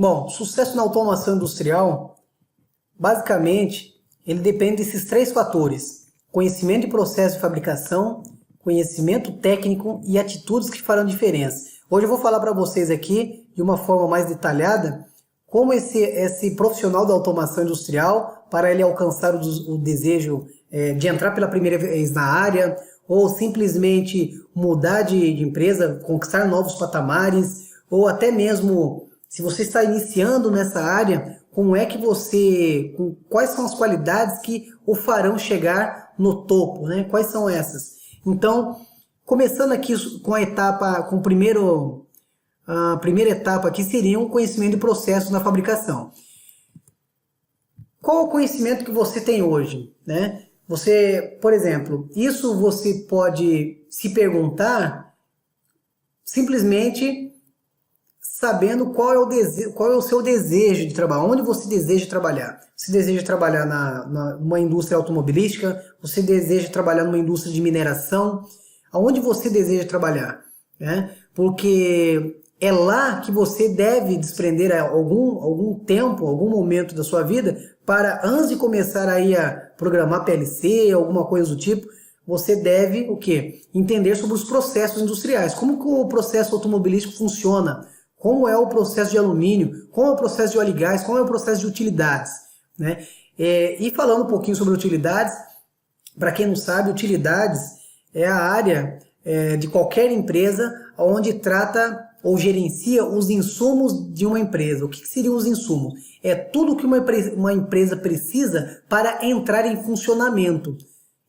Bom, sucesso na automação industrial, basicamente, ele depende desses três fatores: conhecimento de processo de fabricação, conhecimento técnico e atitudes que farão diferença. Hoje eu vou falar para vocês aqui, de uma forma mais detalhada, como esse profissional da automação industrial, para ele alcançar o desejo de entrar pela primeira vez na área, ou simplesmente mudar de empresa, conquistar novos patamares, ou até mesmo, se você está iniciando nessa área, quais são as qualidades que o farão chegar no topo, né? Quais são essas? Então, começando aqui com a primeira etapa aqui seria um conhecimento de processos na fabricação. Qual o conhecimento que você tem hoje, né? Você, por exemplo, isso você pode se perguntar simplesmente sabendo qual é o seu desejo de trabalho, onde você deseja trabalhar. Você deseja trabalhar numa indústria automobilística, você deseja trabalhar numa indústria de mineração, aonde você deseja trabalhar, né? Porque é lá que você deve desprender algum tempo, algum momento da sua vida, para antes de começar aí a programar PLC, alguma coisa do tipo, você deve o quê? Entender sobre os processos industriais, como que o processo automobilístico funciona, como é o processo de alumínio, como é o processo de óleo e gás, como é o processo de utilidades, né? E falando um pouquinho sobre utilidades, para quem não sabe, utilidades é a área de qualquer empresa onde trata ou gerencia os insumos de uma empresa. O que seriam os insumos? É tudo que uma empresa precisa para entrar em funcionamento.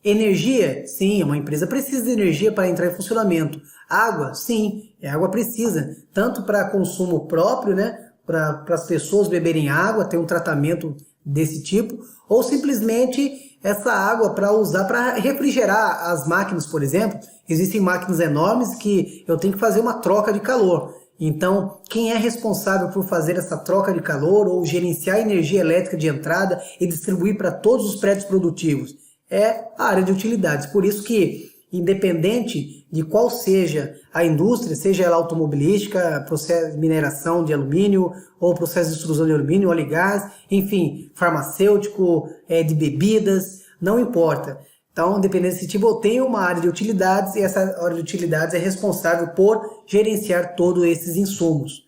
Energia? Sim, uma empresa precisa de energia para entrar em funcionamento. Água? Sim, a água precisa, tanto para consumo próprio, né, para as pessoas beberem água, ter um tratamento desse tipo, ou simplesmente essa água para usar para refrigerar as máquinas, por exemplo. Existem máquinas enormes que eu tenho que fazer uma troca de calor. Então, quem é responsável por fazer essa troca de calor ou gerenciar a energia elétrica de entrada e distribuir para todos os prédios produtivos? É a área de utilidades. Por isso que, independente de qual seja a indústria, seja ela automobilística, processo de mineração de alumínio, ou processo de extrusão de alumínio, óleo e gás, enfim, farmacêutico, de bebidas, não importa. Então, independente desse tipo, eu tenho uma área de utilidades e essa área de utilidades é responsável por gerenciar todos esses insumos.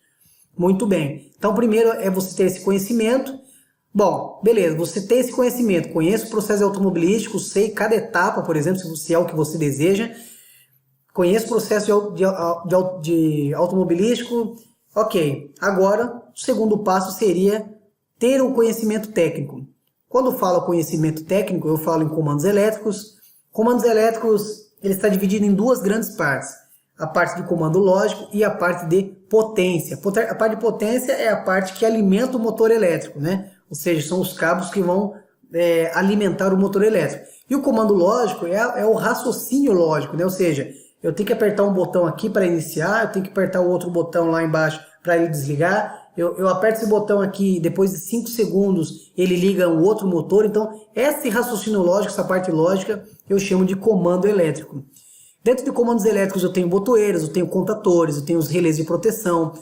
Muito bem. Então, primeiro é você ter esse conhecimento. Bom, beleza, você tem esse conhecimento, conhece o processo automobilístico, sei cada etapa, por exemplo, se é o que você deseja, conhece o processo de automobilístico, ok. Agora, o segundo passo seria ter um conhecimento técnico. Quando eu falo conhecimento técnico, eu falo em comandos elétricos. Comandos elétricos, ele está dividido em duas grandes partes. A parte de comando lógico e a parte de potência. A parte de potência é a parte que alimenta o motor elétrico, né? Ou seja, são os cabos que vão alimentar o motor elétrico. E o comando lógico é o raciocínio lógico, né? Ou seja, eu tenho que apertar um botão aqui para iniciar, eu tenho que apertar o outro botão lá embaixo para ele desligar. Eu aperto esse botão aqui, depois de 5 segundos ele liga o outro motor. Então, esse raciocínio lógico, essa parte lógica, eu chamo de comando elétrico. Dentro de comandos elétricos eu tenho botoeiras, eu tenho contatores, eu tenho os relés de proteção.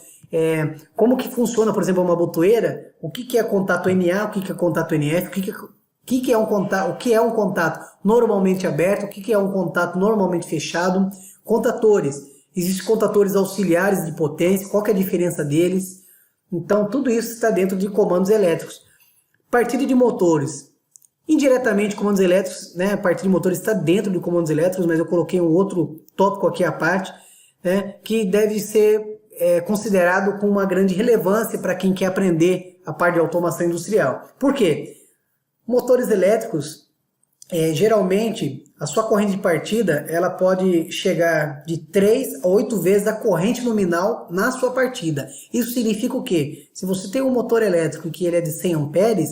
Como que funciona, por exemplo, uma botoeira? O que é contato NA, o que é contato NF, o que é um contato normalmente aberto, o que é um contato normalmente fechado. Contatores. Existem contatores auxiliares de potência, qual que é a diferença deles? Então, tudo isso está dentro de comandos elétricos. Partida de motores. Indiretamente, comandos elétricos, né? A partida de motores está dentro de comandos elétricos, mas eu coloquei um outro tópico aqui à parte, né? Que deve ser considerado com uma grande relevância para quem quer aprender a parte de automação industrial. Por quê? Motores elétricos, geralmente, a sua corrente de partida ela pode chegar de 3 a 8 vezes a corrente nominal na sua partida. Isso significa o quê? Se você tem um motor elétrico que ele é de 100 amperes,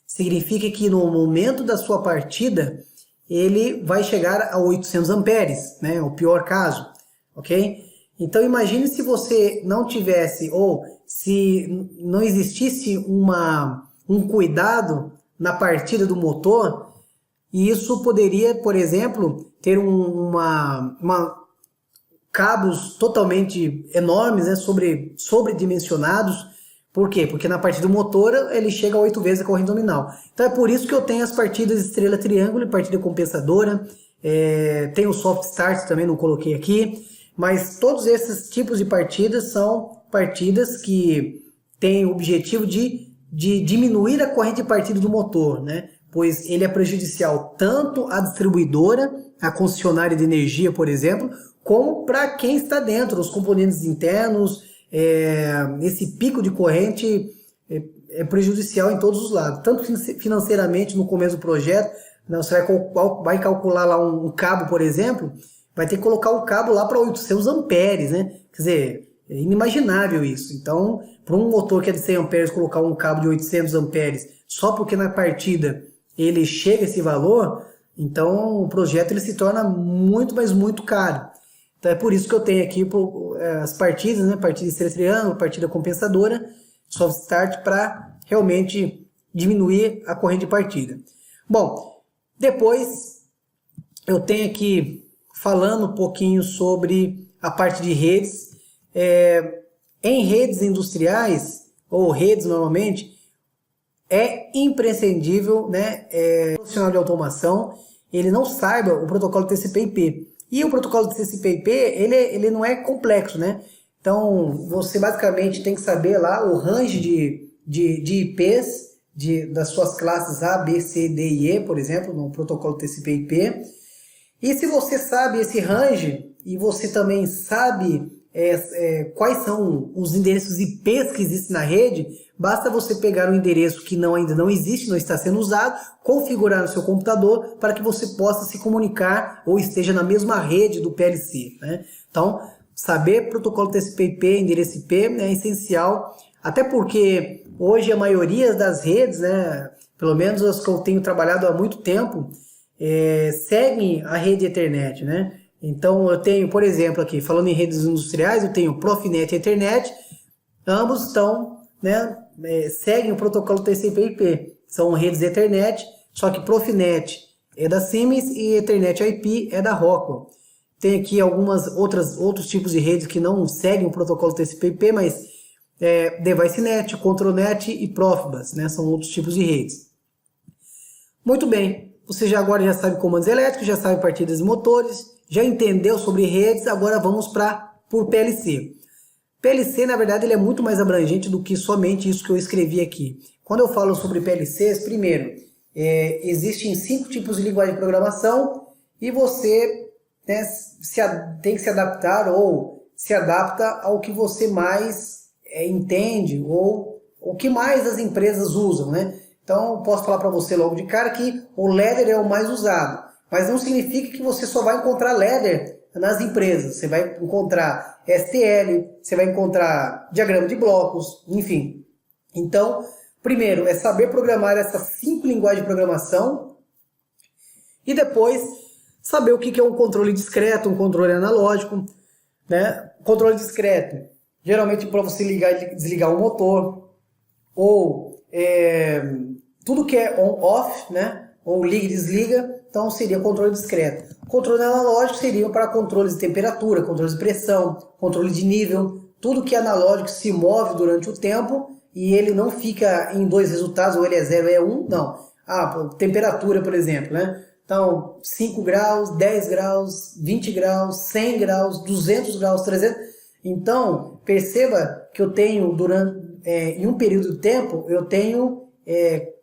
significa que no momento da sua partida, ele vai chegar a 800 amperes, né? O pior caso, ok? Então imagine se você não tivesse, ou se não existisse um cuidado na partida do motor, e isso poderia, por exemplo, ter cabos totalmente enormes, né, sobredimensionados, Por quê? Porque na partida motora ele chega a 8 vezes a corrente nominal. Então é por isso que eu tenho as partidas estrela triângulo e partida compensadora. Tem o soft start também, não coloquei aqui. Mas todos esses tipos de partidas são partidas que têm o objetivo de diminuir a corrente de partida do motor, né? Pois ele é prejudicial tanto à distribuidora, à concessionária de energia, por exemplo, como para quem está dentro, os componentes internos. Esse pico de corrente é prejudicial em todos os lados, tanto financeiramente no começo do projeto. Você vai calcular lá um cabo, por exemplo, vai ter que colocar o cabo lá para 800 amperes, né? Quer dizer, é inimaginável isso. Então, para um motor que é de 100 amperes, colocar um cabo de 800 amperes só porque na partida ele chega a esse valor, então o projeto ele se torna muito, mas muito caro. Então é por isso que eu tenho aqui as partidas, né? Partida estrela triângulo, partida compensadora, soft start, para realmente diminuir a corrente de partida. Bom, depois eu tenho aqui falando um pouquinho sobre a parte de redes. Em redes industriais, ou redes normalmente, é imprescindível, né, o profissional de automação ele não saiba o protocolo TCP/IP. E o protocolo TCP/IP ele não é complexo, né? Então você basicamente tem que saber lá o range de IPs das suas classes A, B, C, D e E, por exemplo, no protocolo TCP/IP. E se você sabe esse range e você também sabe quais são os endereços IPs que existem na rede, basta você pegar um endereço que ainda não existe, não está sendo usado, configurar no seu computador para que você possa se comunicar ou esteja na mesma rede do PLC, né? Então, saber protocolo TCP/IP, endereço IP é essencial, até porque hoje a maioria das redes, né, pelo menos as que eu tenho trabalhado há muito tempo, seguem a rede Ethernet, né? Então eu tenho, por exemplo, aqui, falando em redes industriais, eu tenho Profinet e Ethernet, ambos estão, né, seguem o protocolo TCP/IP, são redes Ethernet, só que Profinet é da Siemens e Ethernet IP é da Rockwell. Tem aqui outros tipos de redes que não seguem o protocolo TCP/IP, mas DeviceNet, ControlNet e Profibus, né, são outros tipos de redes. Muito bem, você agora já sabe comandos elétricos, já sabe partidas e motores, já entendeu sobre redes, agora vamos por PLC. PLC, na verdade, ele é muito mais abrangente do que somente isso que eu escrevi aqui. Quando eu falo sobre PLCs, primeiro, existem 5 tipos de linguagem de programação e você, né, tem que se adaptar ou se adapta ao que você mais entende ou o que mais as empresas usam, né? Então, posso falar para você logo de cara que o Ladder é o mais usado. Mas não significa que você só vai encontrar ladder nas empresas. Você vai encontrar STL, você vai encontrar diagrama de blocos, enfim. Então, primeiro é saber programar essas 5 linguagens de programação e depois saber o que é um controle discreto, um controle analógico, né? Controle discreto, geralmente para você ligar e desligar um motor, ou tudo que é on-off, né? Ou liga e desliga, então seria controle discreto. Controle analógico seria para controles de temperatura, controles de pressão, controle de nível, tudo que é analógico se move durante o tempo e ele não fica em 2 resultados, ou ele é 0 ou é 1, não. Temperatura, por exemplo, né? Então, 5 graus, 10 graus, 20 graus, 100 graus, 200 graus, 300. Então, perceba que eu tenho, em um período de tempo, eu tenho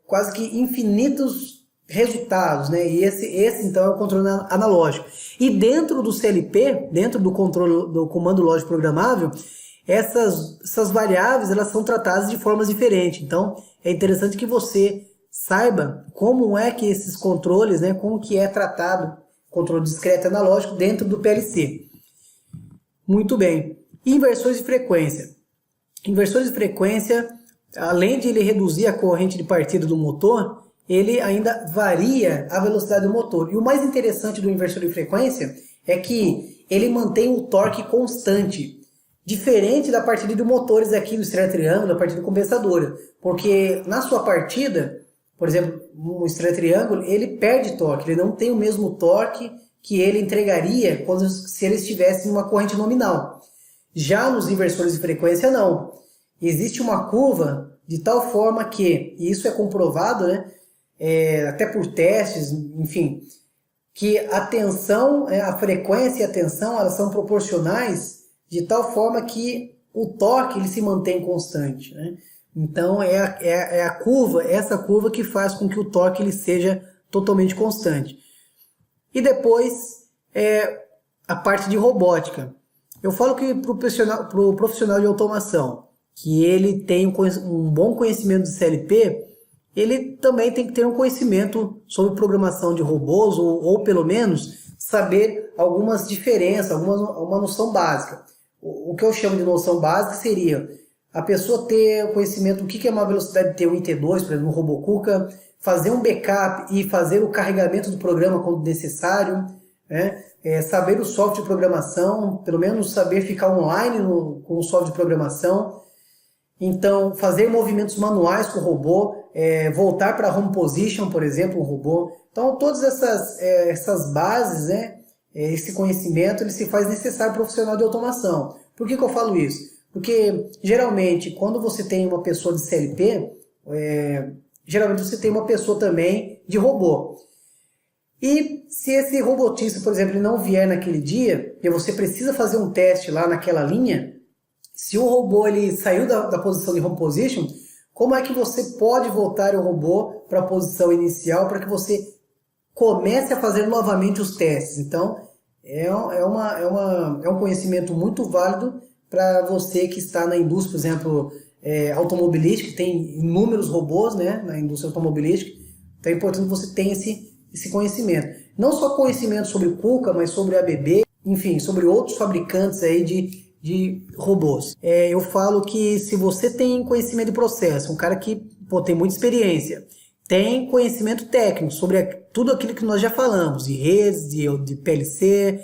quase que infinitos resultados, né? E esse então é o controle analógico. E dentro do CLP, dentro do controle do comando lógico programável, essas variáveis elas são tratadas de formas diferentes. Então é interessante que você saiba como é que esses controles, né, como que é tratado controle discreto e analógico dentro do PLC. Muito bem. Inversores de frequência. Inversores de frequência, além de ele reduzir a corrente de partida do motor, ele ainda varia a velocidade do motor. E o mais interessante do inversor de frequência é que ele mantém o torque constante, diferente da partida de motores aqui do estrela triângulo, da partida compensadora. Porque na sua partida, por exemplo, no estrela triângulo, ele perde torque, ele não tem o mesmo torque que ele entregaria se ele estivesse em uma corrente nominal. Já nos inversores de frequência, não. existe uma curva de tal forma que, e isso é comprovado, né, até por testes, enfim, que a tensão, a frequência e a tensão, elas são proporcionais de tal forma que o torque ele se mantém constante, né? Então a curva, essa curva que faz com que o torque ele seja totalmente constante. E depois a parte de robótica. Eu falo que para o profissional de automação, que ele tem um bom conhecimento de CLP, ele também tem que ter um conhecimento sobre programação de robôs, ou pelo menos saber algumas diferenças, uma noção básica. O que eu chamo de noção básica seria a pessoa ter conhecimento do que é uma velocidade de T1 e T2, por exemplo, no robô KUKA, fazer um backup e fazer o carregamento do programa quando necessário, né? Saber o software de programação, pelo menos saber ficar online com o software de programação. Então, fazer movimentos manuais com o robô, voltar para home position, por exemplo, um robô. Então, todas essas bases, né, esse conhecimento, ele se faz necessário para o profissional de automação. Por que eu falo isso? Porque, geralmente, quando você tem uma pessoa de CLP, geralmente você tem uma pessoa também de robô. E se esse robotista, por exemplo, ele não vier naquele dia, e você precisa fazer um teste lá naquela linha, se o robô ele saiu da posição de home position, como é que você pode voltar o robô para a posição inicial para que você comece a fazer novamente os testes? Então, é um conhecimento muito válido para você que está na indústria, por exemplo, automobilística, que tem inúmeros robôs, né, na indústria automobilística. Então é importante que você tenha esse conhecimento. Não só conhecimento sobre o KUKA, mas sobre a ABB, enfim, sobre outros fabricantes aí de robôs. Eu falo que se você tem conhecimento de processo, um cara que tem muita experiência, tem conhecimento técnico sobre tudo aquilo que nós já falamos, de redes, de PLC,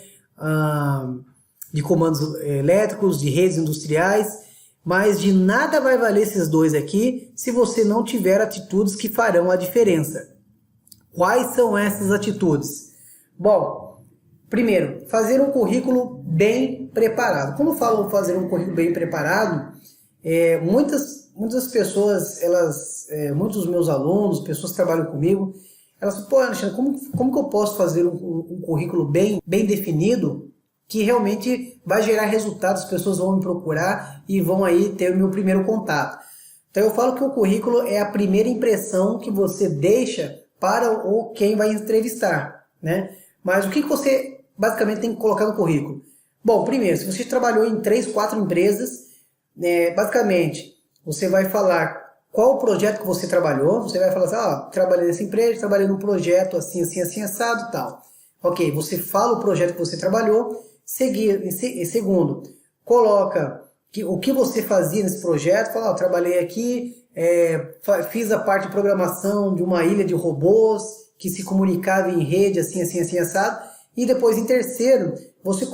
de comandos elétricos, de redes industriais, mas de nada vai valer esses dois aqui se você não tiver atitudes que farão a diferença. Quais são essas atitudes? Bom, primeiro, fazer um currículo bem preparado. Como eu falo fazer um currículo bem preparado, muitas pessoas, muitos dos meus alunos, pessoas que trabalham comigo, elas falam, pô, Alexandre, como que eu posso fazer um currículo bem definido que realmente vai gerar resultados, as pessoas vão me procurar e vão aí ter o meu primeiro contato. Então eu falo que o currículo é a primeira impressão que você deixa para quem vai entrevistar, né? Mas o que você basicamente tem que colocar no currículo? Bom, primeiro, se você trabalhou em 3, 4 empresas, basicamente, você vai falar qual o projeto que você trabalhou, você vai falar assim, trabalhei nessa empresa, trabalhei num projeto assim, assim, assim, assado e tal. Ok, você fala o projeto que você trabalhou, segundo, coloca o que você fazia nesse projeto, fala, trabalhei aqui, fiz a parte de programação de uma ilha de robôs que se comunicava em rede, assim, assim, assim, assado. E depois, em terceiro, você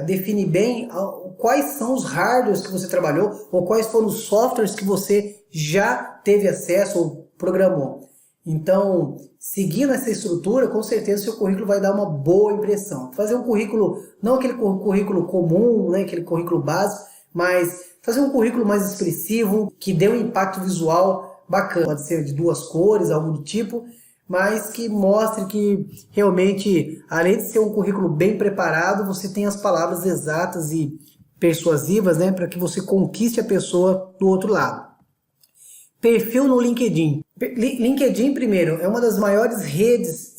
define bem quais são os hardwares que você trabalhou ou quais foram os softwares que você já teve acesso ou programou. Então, seguindo essa estrutura, com certeza o seu currículo vai dar uma boa impressão. Fazer um currículo, não aquele currículo comum, né, aquele currículo básico, mas fazer um currículo mais expressivo, que dê um impacto visual bacana. Pode ser de 2 cores, algo do tipo, mas que mostre que realmente, além de ser um currículo bem preparado, você tem as palavras exatas e persuasivas, né, para que você conquiste a pessoa do outro lado. Perfil no LinkedIn. LinkedIn, primeiro, é uma das maiores redes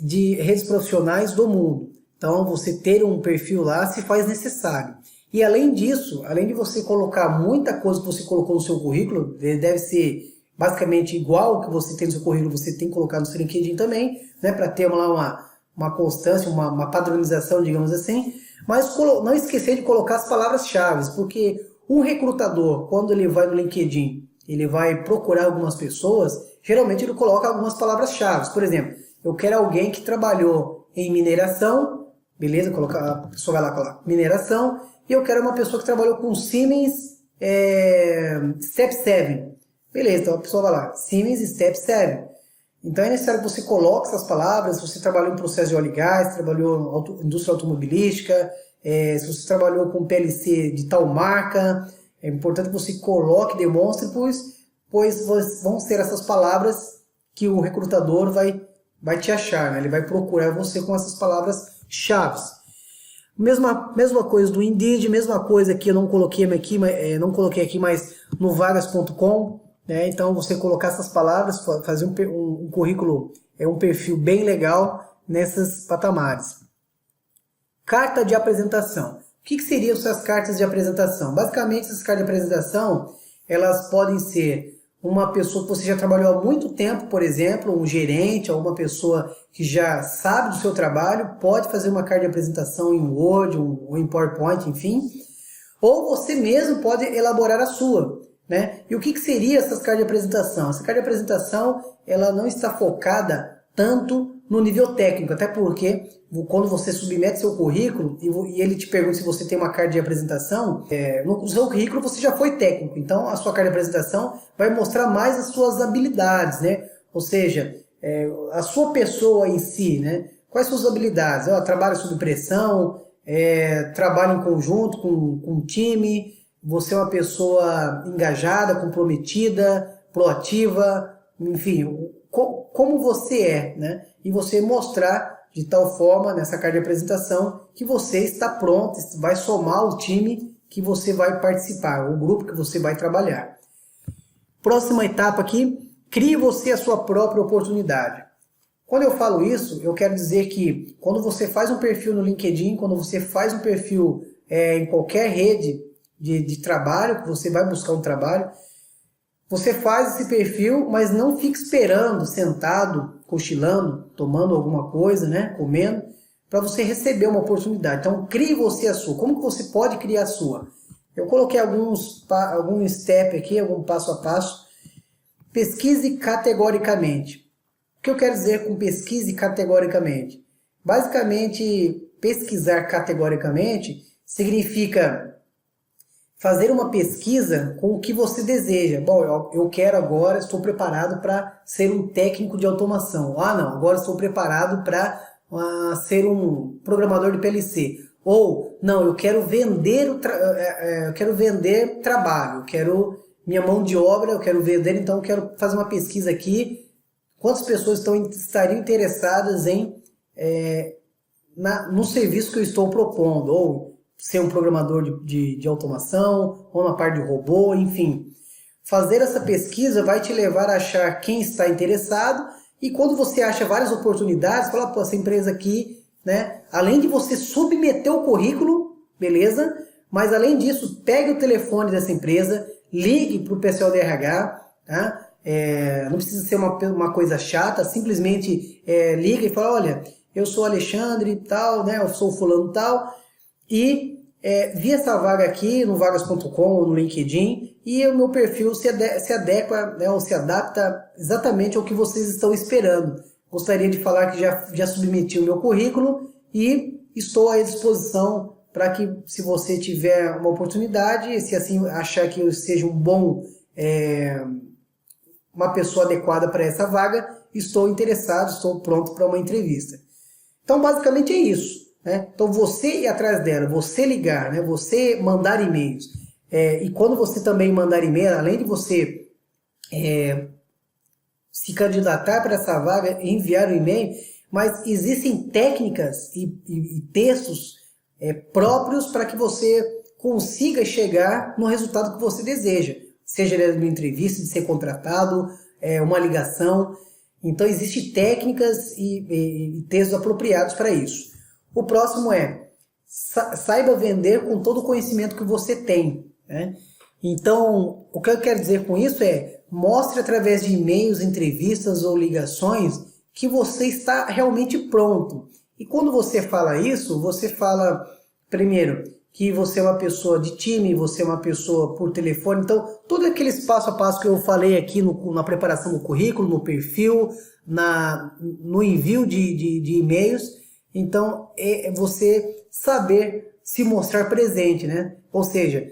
profissionais do mundo. Então, você ter um perfil lá se faz necessário. E além disso, além de você colocar muita coisa que você colocou no seu currículo, deve ser basicamente igual ao que você tem no seu currículo, você tem que colocar no seu LinkedIn também, né, para ter lá uma constância, uma padronização, digamos assim. Mas não esquecer de colocar as palavras-chave, porque um recrutador, quando ele vai no LinkedIn, ele vai procurar algumas pessoas, geralmente ele coloca algumas palavras-chave. Por exemplo, eu quero alguém que trabalhou em mineração, beleza? A pessoa vai lá colocar mineração, e eu quero uma pessoa que trabalhou com Siemens Step 7. Beleza, então a pessoa vai lá, Siemens Step 7. Então é necessário que você coloque essas palavras, se você trabalhou em processo de óleo e gás, trabalhou em indústria automobilística, se você trabalhou com PLC de tal marca, É importante que você coloque, demonstre, pois vão ser essas palavras que o recrutador vai te achar, né? Ele vai procurar você com essas palavras-chave. Mesma coisa do Indeed, mesma coisa que eu não coloquei aqui, mas no vagas.com, né? Então você colocar essas palavras, fazer um currículo, um perfil bem legal nessas patamares. Carta de apresentação. O que seriam essas cartas de apresentação? Basicamente, essas cartas de apresentação, elas podem ser uma pessoa que você já trabalhou há muito tempo, por exemplo, um gerente, alguma pessoa que já sabe do seu trabalho, pode fazer uma carta de apresentação em Word ou em PowerPoint, enfim. Ou você mesmo pode elaborar a sua, né? E o que seria essas cartas de apresentação? Essa carta de apresentação, ela não está focada tanto no nível técnico, até porque quando você submete seu currículo e ele te pergunta se você tem uma carta de apresentação, no seu currículo você já foi técnico, então a sua carta de apresentação vai mostrar mais as suas habilidades, né? Ou seja, a sua pessoa em si, né? Quais são as suas habilidades? Trabalho sob pressão, trabalho em conjunto com um time, você é uma pessoa engajada, comprometida, proativa, enfim, como você é, né? E você mostrar de tal forma nessa carta de apresentação que você está pronto, vai somar o time que você vai participar, o grupo que você vai trabalhar. Próxima etapa aqui, crie você a sua própria oportunidade. Quando eu falo isso, eu quero dizer que quando você faz um perfil no LinkedIn, quando você faz um perfil em qualquer rede de trabalho, que você vai buscar um trabalho, você faz esse perfil, mas não fica esperando, sentado, cochilando, tomando alguma coisa, né, comendo, para você receber uma oportunidade. Então, crie você a sua. Como que você pode criar a sua? Eu coloquei algum step aqui, algum passo a passo. Pesquise categoricamente. O que eu quero dizer com pesquise categoricamente? Basicamente, pesquisar categoricamente significa fazer uma pesquisa com o que você deseja. Bom, eu quero agora, estou preparado para ser um técnico de automação. Não, agora estou preparado para ser um programador de PLC. Ou, não, eu quero vender, trabalho, eu quero minha mão de obra, eu quero vender, então eu quero fazer uma pesquisa aqui. Quantas pessoas estariam interessadas no serviço que eu estou propondo? Ou ser um programador de automação, ou na parte de robô, enfim. Fazer essa pesquisa vai te levar a achar quem está interessado, e quando você acha várias oportunidades, fala, essa empresa aqui, né? Além de você submeter o currículo, beleza? Mas além disso, pegue o telefone dessa empresa, ligue para o pessoal do RH, tá? Não precisa ser uma coisa chata, simplesmente liga e fala, olha, eu sou Alexandre e tal, né? Eu sou fulano tal, e vi essa vaga aqui no vagas.com ou no LinkedIn e o meu perfil se adequa, né, ou se adapta exatamente ao que vocês estão esperando. Gostaria de falar que já submeti o meu currículo e estou à disposição para que, se você tiver uma oportunidade, se assim achar que eu seja uma pessoa adequada para essa vaga, estou interessado, estou pronto para uma entrevista. Então, basicamente é isso. Então, você ir atrás dela, você ligar, né? Você mandar e-mails. E quando você também mandar e-mail, além de você se candidatar para essa vaga, enviar o e-mail, mas existem técnicas e textos próprios para que você consiga chegar no resultado que você deseja. Seja uma entrevista, de ser contratado, uma ligação. Então, existem técnicas e textos apropriados para isso. O próximo saiba vender com todo o conhecimento que você tem, né? Então, o que eu quero dizer com isso mostre através de e-mails, entrevistas ou ligações que você está realmente pronto. E quando você fala isso, você fala, primeiro, que você é uma pessoa de time, você é uma pessoa por telefone. Então, todos aqueles passo a passo que eu falei aqui na preparação do currículo, no perfil, no envio de e-mails. Então, é você saber se mostrar presente, né? Ou seja,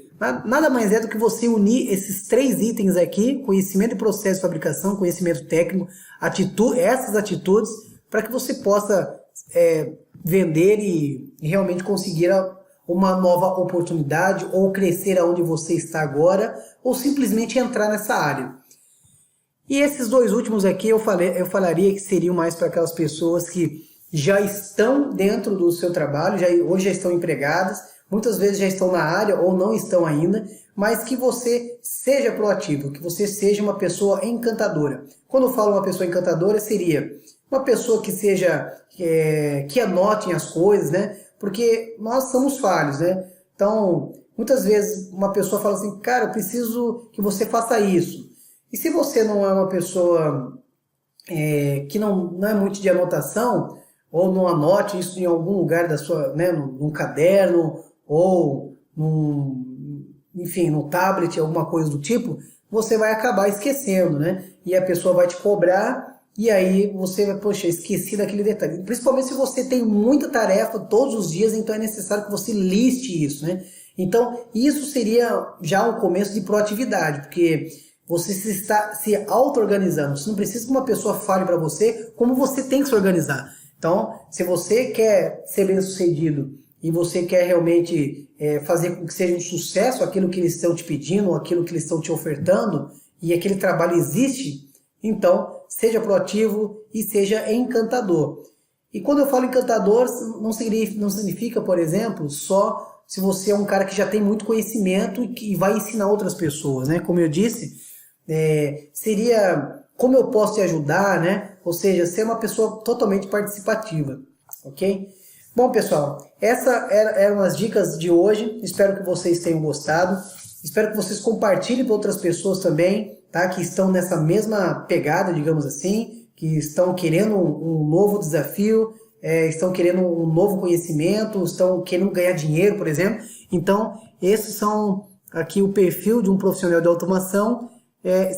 nada mais é do que você unir esses 3 itens aqui, conhecimento e processo de fabricação, conhecimento técnico, essas atitudes, para que você possa vender e realmente conseguir uma nova oportunidade, ou crescer aonde você está agora, ou simplesmente entrar nessa área. E esses dois últimos aqui eu falaria que seriam mais para aquelas pessoas que já estão dentro do seu trabalho, hoje já estão empregadas, muitas vezes já estão na área ou não estão ainda, mas que você seja proativo, que você seja uma pessoa encantadora. Quando eu falo uma pessoa encantadora, seria uma pessoa que seja, que anote as coisas, né? Porque nós somos falhos, né? Então, muitas vezes uma pessoa fala assim, cara, eu preciso que você faça isso. E se você não é uma pessoa que não é muito de anotação, ou não anote isso em algum lugar da sua, né, num caderno, ou enfim, no tablet, alguma coisa do tipo, você vai acabar esquecendo, né? E a pessoa vai te cobrar, e aí você vai, poxa, esqueci daquele detalhe. Principalmente se você tem muita tarefa todos os dias, então é necessário que você liste isso, né? Então, isso seria já um começo de proatividade, porque você está se auto-organizando. Você não precisa que uma pessoa fale para você como você tem que se organizar. Então, se você quer ser bem-sucedido e você quer realmente fazer com que seja um sucesso aquilo que eles estão te pedindo, aquilo que eles estão te ofertando, e aquele trabalho existe, então seja proativo e seja encantador. E quando eu falo encantador, não significa, por exemplo, só se você é um cara que já tem muito conhecimento e que vai ensinar outras pessoas, né? Como eu disse, seria como eu posso te ajudar, né? Ou seja, ser uma pessoa totalmente participativa, ok? Bom, pessoal, essas eram as dicas de hoje. Espero que vocês tenham gostado. Espero que vocês compartilhem para outras pessoas também, tá? Que estão nessa mesma pegada, digamos assim, que estão querendo um novo desafio, estão querendo um novo conhecimento, estão querendo ganhar dinheiro, por exemplo. Então, esses são aqui o perfil de um profissional de automação.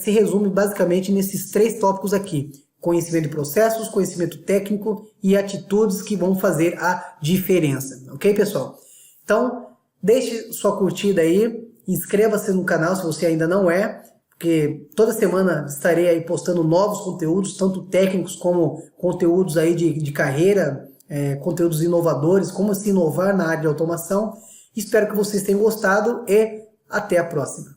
Se resume basicamente nesses 3 tópicos aqui: conhecimento de processos, conhecimento técnico e atitudes que vão fazer a diferença. Ok, pessoal? Então, deixe sua curtida aí, inscreva-se no canal se você ainda não é, porque toda semana estarei aí postando novos conteúdos, tanto técnicos como conteúdos aí de carreira, conteúdos inovadores, como se inovar na área de automação. Espero que vocês tenham gostado e até a próxima.